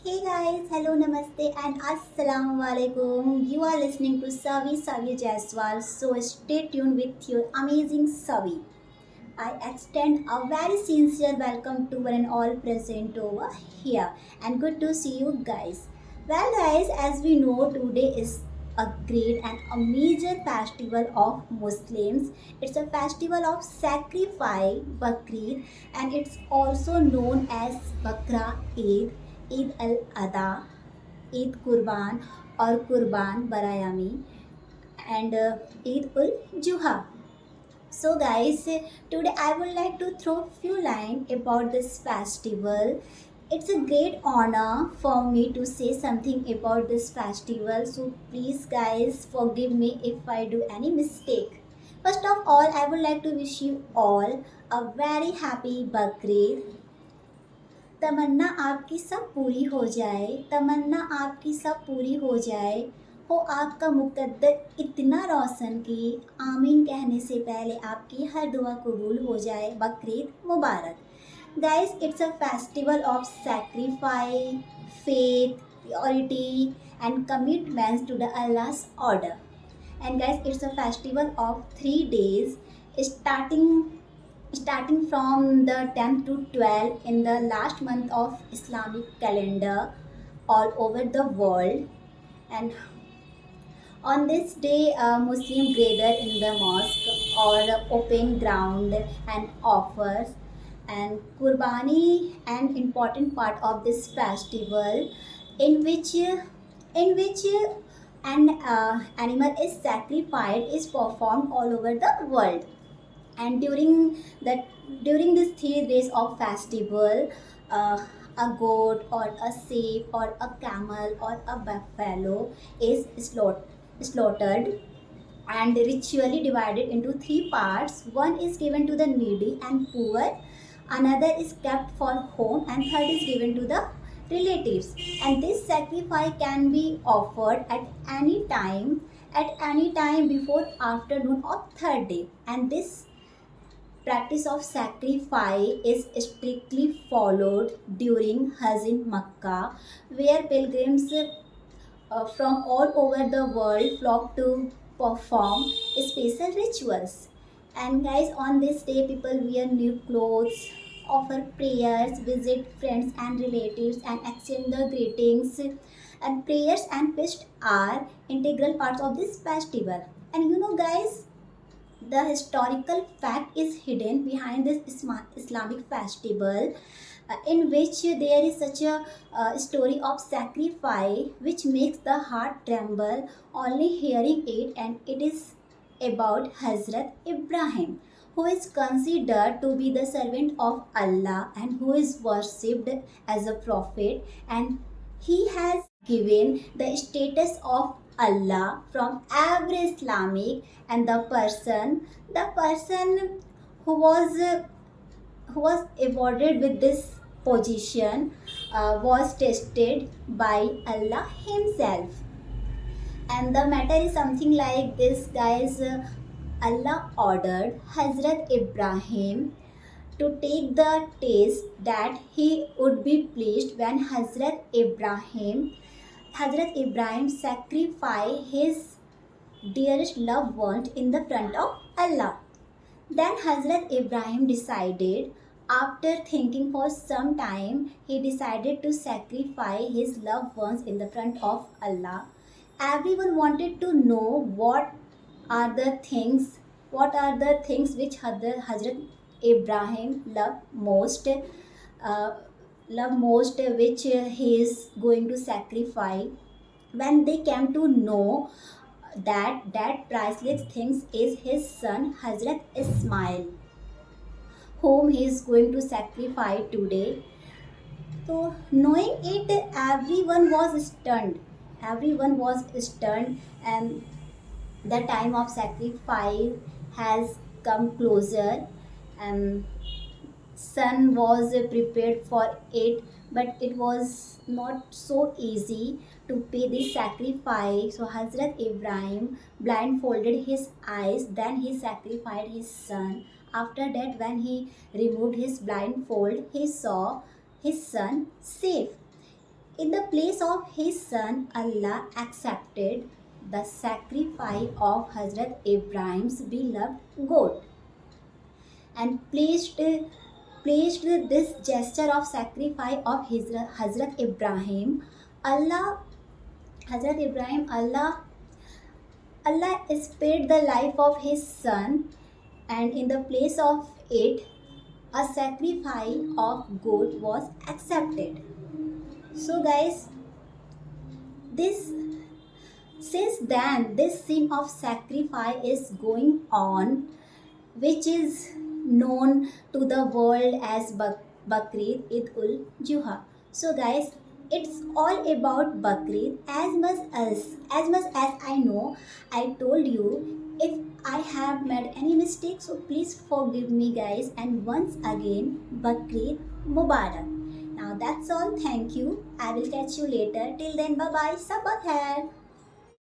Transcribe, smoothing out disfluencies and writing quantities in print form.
Hey guys, hello, namaste, and assalamu alaikum. You are listening to Savi Jaiswal, so stay tuned with your amazing Savi. I extend a very sincere welcome to one and all present over here, and good to see you guys. Well, guys, as we know, today is a great and a major festival of Muslims. It's a festival of sacrifice, Bakrid, and it's also known as Bakra Eid, Eid al Adha, Eid Qurban, or Qurban Barayami, and Eid ul Juha. So guys, today I would like to throw few lines about this festival. It's a great honor for me to say something about this festival. So please guys forgive me if I do any mistake. First of all, I would like to wish you all a very happy Bakrid. तमन्ना आपकी सब पूरी हो जाए, तमन्ना आपकी सब पूरी हो जाए, हो आपका मुकद्दर इतना रोशन कि आमीन कहने से पहले आपकी हर दुआ कबूल हो जाए. बकरीद मुबारक. Guys, it's a festival of sacrifice, faith, purity, and commitments to the Allah's order. And guys, it's a festival of 3 days, starting starting from the 10th to 12th in the last month of Islamic calendar all over the world. And on this day, Muslim gather in the mosque or open ground and offers. And Qurbani, an important part of this festival, in which an animal is sacrificed, is performed all over the world. And during these 3 days of festival, a goat or a sheep or a camel or a buffalo is slaughtered and ritually divided into three parts. One is given to the needy and poor, another is kept for home, and third is given to the relatives. And this sacrifice can be offered at any time before afternoon of third day. And this practice of sacrifice is strictly followed during Hajj in Makkah, where pilgrims from all over the world flock to perform special rituals. And guys, on this day, people wear new clothes, offer prayers, visit friends and relatives, and exchange the greetings. And prayers and feast are integral parts of this festival. And guys, the historical fact is hidden behind this Islamic festival, in which there is such a story of sacrifice which makes the heart tremble only hearing it. And it is about Hazrat Ibrahim, who is considered to be the servant of Allah and who is worshipped as a prophet, and he has given the status of Allah from every Islamic. And the person who was awarded with this position was tested by Allah himself. And the matter is something like this, guys. Allah ordered Hazrat Ibrahim to take the test that he would be pleased when Hazrat Ibrahim sacrificed his dearest loved ones in the front of Allah. Then Hazrat Ibrahim decided, after thinking for some time, he decided to sacrifice his loved ones in the front of Allah. Everyone wanted to know are the things what are the things which Hazrat Ibrahim loved most, which he is going to sacrifice. When they came to know that priceless things is his son Hazrat Ismail, whom he is going to sacrifice today. So knowing it, everyone was stunned, and the time of sacrifice has come closer, and son was prepared for it, but it was not so easy to pay this sacrifice. So Hazrat Ibrahim blindfolded his eyes, then he sacrificed his son. After that, when he removed his blindfold, he saw his son safe. In the place of his son, Allah accepted the sacrifice of Hazrat Ibrahim's beloved goat and placed this gesture of sacrifice of Hazrat Ibrahim. Allah, Hazrat Ibrahim, Allah spared the life of his son, and in the place of it, a sacrifice of goat was accepted. So, guys, this since then this scene of sacrifice is going on, which is known to the world as Bakrid Eid ul Juha. So, guys, it's all about Bakrid. As much as I know, I told you. If I have made any mistake, so please forgive me, guys. And once again, Bakrid Mubarak. Now that's all. Thank you. I will catch you later. Till then, bye bye. Sabbath hai.